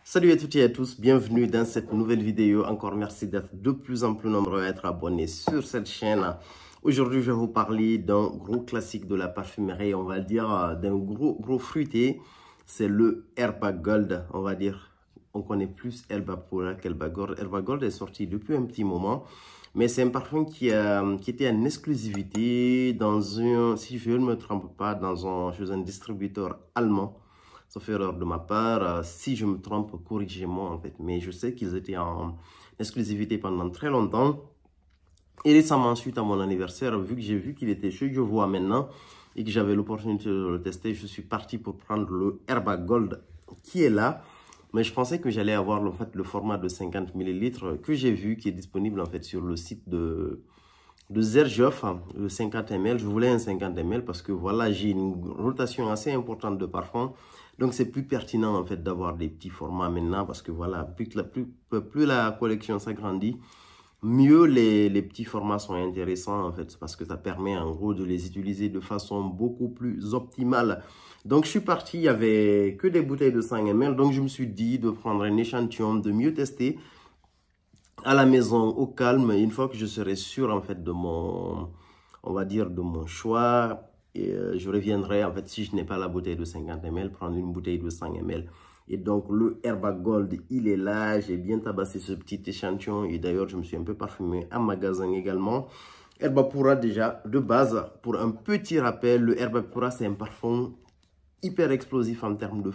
Salut à toutes et à tous, bienvenue dans cette nouvelle vidéo. Encore merci d'être de plus en plus nombreux à être abonnés sur cette chaîne. Aujourd'hui, je vais vous parler d'un gros classique de la parfumerie, on va dire d'un gros fruité. C'est le Herba Gold, on va dire. On connaît plus Herba Pura qu'Herba Gold. Herba Gold est sorti depuis un petit moment, mais c'est un parfum qui était en exclusivité dans si je ne me trompe pas, chez un distributeur allemand. Sauf erreur de ma part, si je me trompe, corrigez-moi en fait. Mais je sais qu'ils étaient en exclusivité pendant très longtemps. Et récemment, suite à mon anniversaire, vu que j'ai vu qu'il était chez Je vois maintenant et que j'avais l'opportunité de le tester, je suis parti pour prendre le Herba Gold qui est là. Mais je pensais que j'allais avoir en fait, le format de 50 ml que j'ai vu qui est disponible en fait sur le site de Xerjoff, le 50 ml. Je voulais un 50 ml parce que voilà, j'ai une rotation assez importante de parfum. Donc, c'est plus pertinent en fait d'avoir des petits formats maintenant parce que voilà, plus la collection s'agrandit, mieux les petits formats sont intéressants en fait parce que ça permet en gros de les utiliser de façon beaucoup plus optimale. Donc, je suis parti, il n'y avait que des bouteilles de 5 ml. Donc, je me suis dit de prendre un échantillon, de mieux tester à la maison, au calme, une fois que je serai sûr en fait de mon, on va dire, de mon choix. Et je reviendrai en fait si je n'ai pas la bouteille de 50 ml, prendre une bouteille de 100 ml. Et donc le Herba Gold, il est là. J'ai bien tabassé ce petit échantillon. Et d'ailleurs, je me suis un peu parfumé en magasin également. Herba Pura déjà, de base, pour un petit rappel, le Herba Pura, c'est un parfum hyper explosif en termes de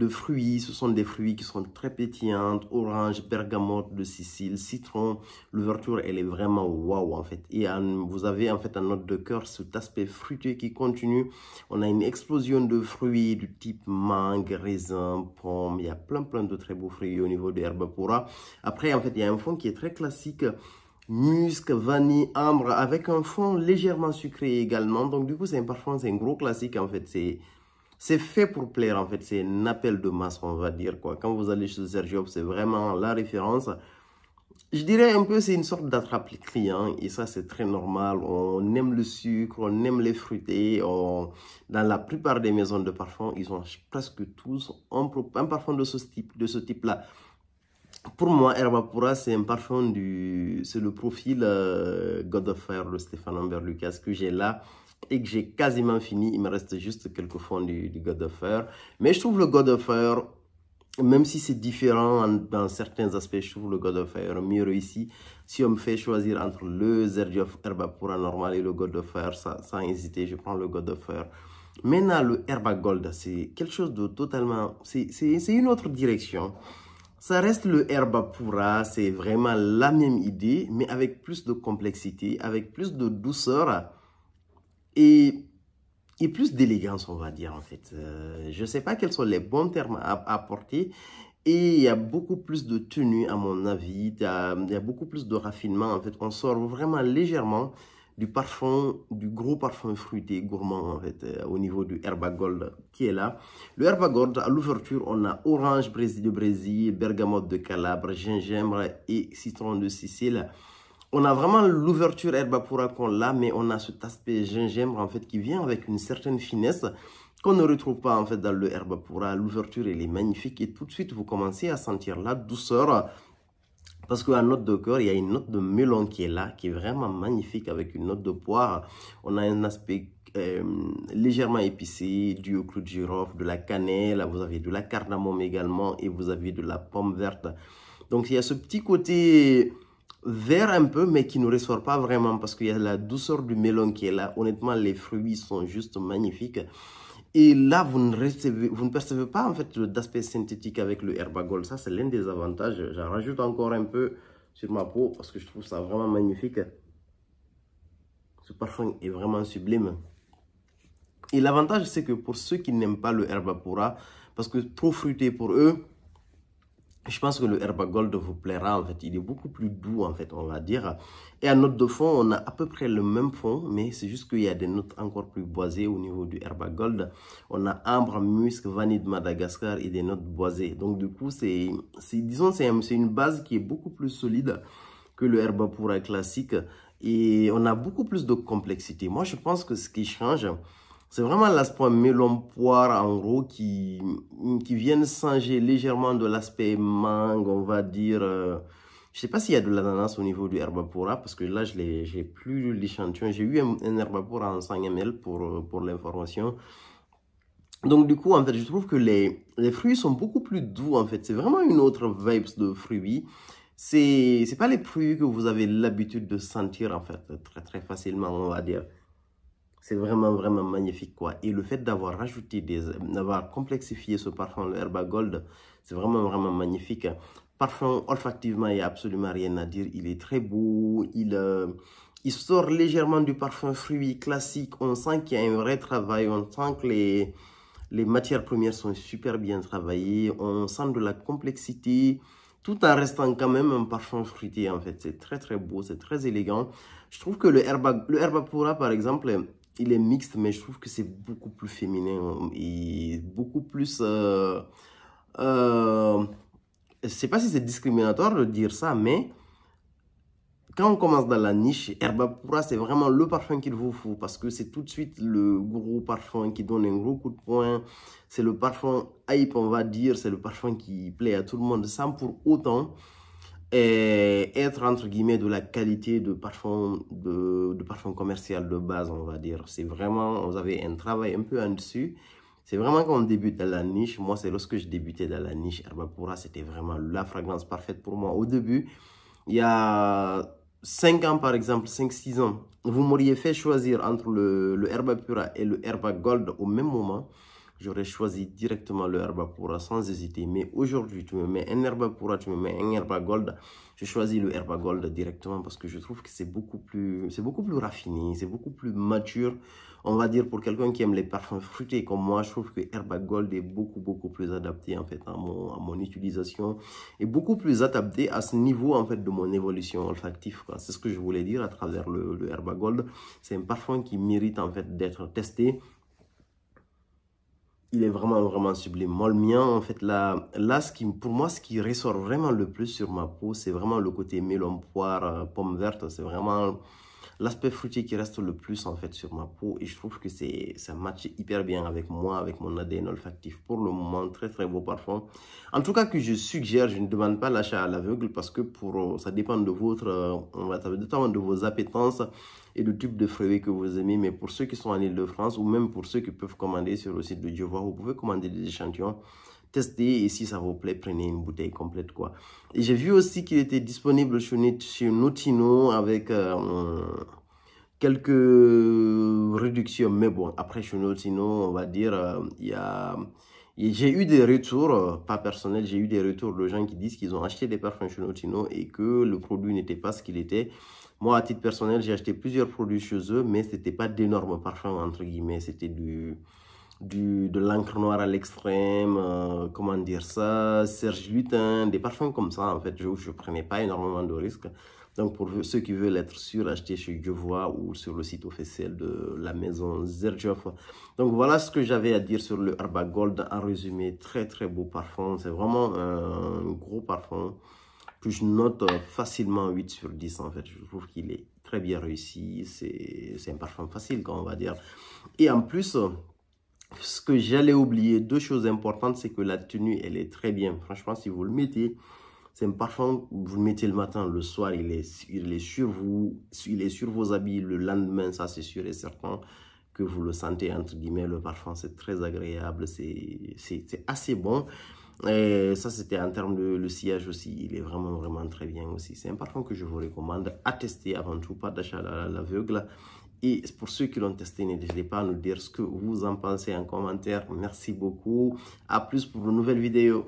fruits. Ce sont des fruits qui sont très pétillantes, orange, bergamote de Sicile, citron. L'ouverture, elle est vraiment waouh en fait. Et vous avez en fait en note de cœur cet aspect fruité qui continue. On a une explosion de fruits du type mangue, raisin, pomme. Il y a plein de très beaux fruits au niveau de Herba Pura. Après, en fait, il y a un fond qui est très classique. Musc, vanille, ambre, avec un fond légèrement sucré également. Donc, du coup, c'est un parfum, c'est un gros classique en fait. C'est fait pour plaire, en fait. C'est un appel de masse, on va dire, quoi. Quand vous allez chez Xerjoff, c'est vraiment la référence. Je dirais un peu, c'est une sorte d'attrape-client. Et ça, c'est très normal. On aime le sucre, on aime les fruités. Dans la plupart des maisons de parfum, ils ont presque tous un parfum de ce type-là. Pour moi, Herba Pura, c'est un parfum c'est le profil God of Fire de Stéphane Humbert Lucas que j'ai là et que j'ai quasiment fini. Il me reste juste quelques fonds du God of Fire. Mais je trouve le God of Fire, même si c'est différent dans certains aspects, je trouve le God of Fire mieux réussi. Si on me fait choisir entre le Xerjoff Herba Pura normal et le God of Fire, sans hésiter, je prends le God of Fire. Maintenant, le Herba Gold, c'est quelque chose de totalement... C'est une autre direction. Ça reste le Herba Pura, c'est vraiment la même idée, mais avec plus de complexité, avec plus de douceur et plus d'élégance, on va dire en fait. Je ne sais pas quels sont les bons termes à apporter. Et il y a beaucoup plus de tenue à mon avis, il y a beaucoup plus de raffinement en fait. On sort vraiment légèrement du parfum, du gros parfum fruité gourmand en fait, au niveau du Herba Gold qui est là. Le Herba Gold, à l'ouverture, on a orange de Brésil, bergamote de Calabre, gingembre et citron de Sicile. On a vraiment l'ouverture Herba Pura qu'on a, mais on a cet aspect gingembre en fait qui vient avec une certaine finesse qu'on ne retrouve pas en fait dans le Herba Pura. L'ouverture, elle est magnifique et tout de suite, vous commencez à sentir la douceur. Parce qu'à note de cœur, il y a une note de melon qui est là, qui est vraiment magnifique avec une note de poire. On a un aspect légèrement épicé, dû au clou de girofle, de la cannelle, vous avez de la cardamome également et vous avez de la pomme verte. Donc il y a ce petit côté vert un peu, mais qui ne ressort pas vraiment parce qu'il y a la douceur du melon qui est là. Honnêtement, les fruits sont juste magnifiques. Et là, vous ne percevez pas en fait d'aspect synthétique avec le Herba Gold. Ça, c'est l'un des avantages. J'en rajoute encore un peu sur ma peau parce que je trouve ça vraiment magnifique. Ce parfum est vraiment sublime. Et l'avantage, c'est que pour ceux qui n'aiment pas le Herba Pura, parce que trop fruité pour eux, je pense que le Herba Gold vous plaira en fait. Il est beaucoup plus doux en fait, on va dire. Et en note de fond, on a à peu près le même fond, mais c'est juste qu'il y a des notes encore plus boisées au niveau du Herba Gold. On a ambre, musc, vanille de Madagascar et des notes boisées. Donc du coup, disons, c'est une base qui est beaucoup plus solide que le Herba Pura classique. Et on a beaucoup plus de complexité. Moi, je pense que ce qui change, C'est vraiment l'aspect melon poire en gros qui viennent changer légèrement de l'aspect mangue, on va dire. Je sais pas s'il y a de l'ananas au niveau du Herbapura parce que là, j'ai plus l'échantillon. J'ai eu un Herbapura en 100 ml pour l'information. Donc du coup, en fait, je trouve que les fruits sont beaucoup plus doux, en fait. C'est vraiment une autre vibe de fruits. C'est pas les fruits que vous avez l'habitude de sentir, en fait, très très facilement, on va dire. C'est vraiment, vraiment magnifique, quoi. Et le fait d'avoir rajouté d'avoir complexifié ce parfum, le Herba Gold, c'est vraiment, vraiment magnifique. Parfum, olfactivement, il n'y a absolument rien à dire. Il est très beau. Il sort légèrement du parfum fruit classique. On sent qu'il y a un vrai travail. On sent que les matières premières sont super bien travaillées. On sent de la complexité, tout en restant quand même un parfum fruité, en fait. C'est très, très beau. C'est très élégant. Je trouve que le Herbapura, par exemple, il est mixte, mais je trouve que c'est beaucoup plus féminin et beaucoup plus... je ne sais pas si c'est discriminatoire de dire ça, mais quand on commence dans la niche, Herbapura, c'est vraiment le parfum qu'il vous faut parce que c'est tout de suite le gros parfum qui donne un gros coup de poing. C'est le parfum hype, on va dire. C'est le parfum qui plaît à tout le monde sans pour autant être entre guillemets de la qualité de parfum commercial de base, on va dire. C'est vraiment, vous avez un travail un peu en dessus. C'est vraiment quand on débute dans la niche. Moi, c'est lorsque je débutais dans la niche, Herbapura, c'était vraiment la fragrance parfaite pour moi. Au début, il y a 5 ans par exemple, 5-6 ans, vous m'auriez fait choisir entre le Herbapura et le Herba Gold au même moment. J'aurais choisi directement le Herbapura sans hésiter. Mais aujourd'hui, tu me mets un Herbapura, tu me mets un Herba Gold. Je choisis le Herba Gold directement parce que je trouve que c'est beaucoup plus raffiné, c'est beaucoup plus mature. On va dire pour quelqu'un qui aime les parfums fruités comme moi, je trouve que Herba Gold est beaucoup plus adapté en fait à mon utilisation et beaucoup plus adapté à ce niveau en fait de mon évolution olfactive. C'est ce que je voulais dire à travers le Herba Gold. C'est un parfum qui mérite en fait d'être testé. Il est vraiment sublime. Moi, le mien, en fait, là pour moi, ce qui ressort vraiment le plus sur ma peau, c'est vraiment le côté melon, poire, pomme verte. C'est vraiment l'aspect fruité qui reste le plus, en fait, sur ma peau. Et je trouve que ça matche hyper bien avec moi, avec mon ADN olfactif. Pour le moment, très beau parfum. En tout cas, que je suggère, je ne demande pas l'achat à l'aveugle parce que ça dépend de de vos appétences et le type de fruits que vous aimez. Mais pour ceux qui sont en Île-de-France ou même pour ceux qui peuvent commander sur le site de Dieu, vous pouvez commander des échantillons, tester et si ça vous plaît, prenez une bouteille complète, quoi. Et j'ai vu aussi qu'il était disponible chez Notino avec quelques réductions. Mais bon, après chez Notino, on va dire, j'ai eu des retours, pas personnels, j'ai eu des retours de gens qui disent qu'ils ont acheté des parfums chez Notino et que le produit n'était pas ce qu'il était. Moi, à titre personnel, j'ai acheté plusieurs produits chez eux, mais ce n'était pas d'énormes parfums, entre guillemets. C'était de l'encre noire à l'extrême, comment dire ça, Serge Lutens, des parfums comme ça, en fait, je ne prenais pas énormément de risques. Donc, pour ceux qui veulent être sûrs, achetez chez Dievois ou sur le site officiel de la maison Xerjoff. Donc, voilà ce que j'avais à dire sur le Herba Gold. En résumé, très beau parfum. C'est vraiment un gros parfum que je note facilement 8 sur 10, en fait. Je trouve qu'il est très bien réussi. C'est un parfum facile, on va dire. Et en plus, ce que j'allais oublier, 2 choses importantes, c'est que la tenue, elle est très bien. Franchement, si vous le mettez, c'est un parfum, vous le mettez le matin, le soir, il est sur vous, il est sur vos habits. Le lendemain, ça c'est sûr et certain que vous le sentez, entre guillemets, le parfum, c'est très agréable, c'est assez bon. Et ça, c'était en termes de le sillage aussi, il est vraiment très bien aussi. C'est un parfum que je vous recommande à tester avant tout, pas d'achat à l'aveugle. Et pour ceux qui l'ont testé, n'hésitez pas à nous dire ce que vous en pensez en commentaire. Merci beaucoup. À plus pour de nouvelles vidéos.